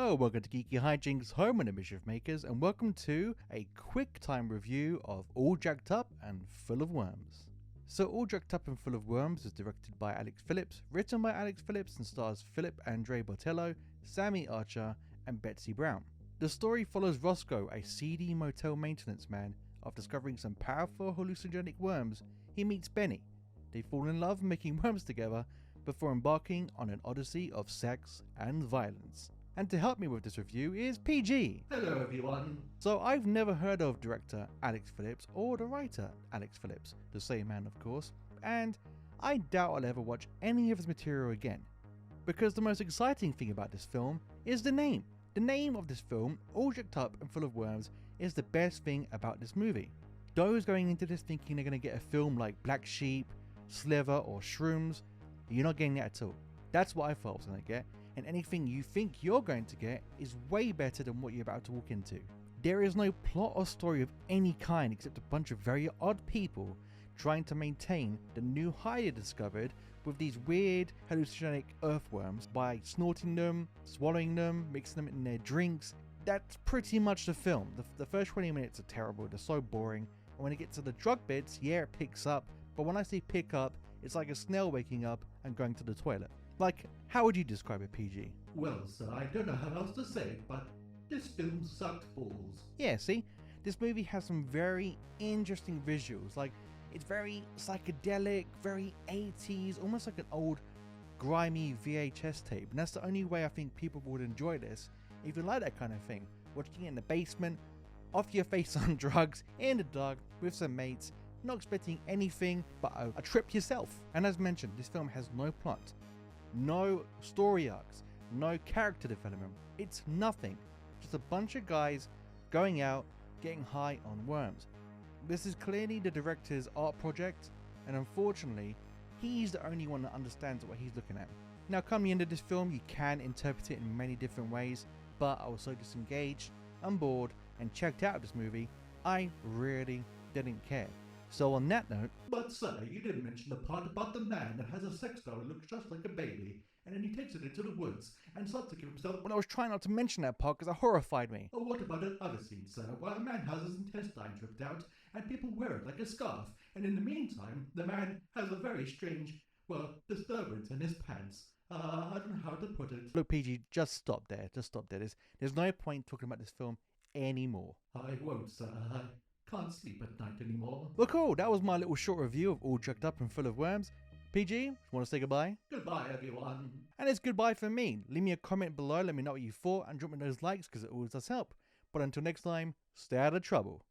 Hello, welcome to Geeky Hijinks, home of the Mischief Makers, and welcome to a quick time review of All Jacked Up and Full of Worms. So All Jacked Up and Full of Worms is directed by Alex Phillips, written by Alex Phillips, and stars Philip Andre Botello, Sammy Archer, and Betsy Brown. The story follows Roscoe, a seedy motel maintenance man. After discovering some powerful hallucinogenic worms, he meets Benny. They fall in love making worms together before embarking on an odyssey of sex and violence. And to help me with this review is PG. Hello everyone. So I've never heard of director Alex Phillips or the writer Alex Phillips, the same man of course, and I doubt I'll ever watch any of his material again. Because the most exciting thing about this film is the name. The name of this film, All Jacked Up and Full of Worms, is the best thing about this movie. Those going into this thinking they're going to get a film like Black Sheep, Sliver or Shrooms, you're not getting that at all. That's what I thought I was going to get, and anything you think you're going to get is way better than what you're about to walk into. There is no plot or story of any kind except a bunch of very odd people trying to maintain the new high they discovered with these weird hallucinogenic earthworms by snorting them, swallowing them, mixing them in their drinks. That's pretty much the film. The first 20 minutes are terrible, they're so boring, and when it gets to the drug bits, yeah, it picks up, but when I say pick up, it's like a snail waking up and going to the toilet. Like, how would you describe it, PG? Well, sir, I don't know how else to say it, but this film sucked balls. Yeah, see? This movie has some very interesting visuals. Like, it's very psychedelic, very 80s, almost like an old grimy VHS tape. And that's the only way I think people would enjoy this. If you like that kind of thing, watching it in the basement, off your face on drugs, in the dark, with some mates, not expecting anything but a trip yourself. And as mentioned, this film has no plot, no story arcs, no character development. It's nothing. Just a bunch of guys going out, getting high on worms. This is clearly the director's art project, and unfortunately, he's the only one that understands what he's looking at. Now, coming into this film, you can interpret it in many different ways, but I was so disengaged, and bored, and checked out of this movie, I really didn't care. So on that note... But sir, you didn't mention the part about the man that has a sex doll that looks just like a baby, and then he takes it into the woods and starts to give himself... Well, I was trying not to mention that part because it horrified me. Or what about that other scene, sir, where a man has his intestines ripped out and people wear it like a scarf, and in the meantime, the man has a very strange, well, disturbance in his pants. I don't know how to put it. Look, PG, just stop there. Just stop there. There's no point talking about this film anymore. I won't, sir. I can't sleep at night anymore. Well, cool. That was my little short review of All Jacked Up and Full of Worms. PG, want to say goodbye? Goodbye, everyone. And it's goodbye from me. Leave me a comment below. Let me know what you thought and drop me those likes because it always does help. But until next time, stay out of trouble.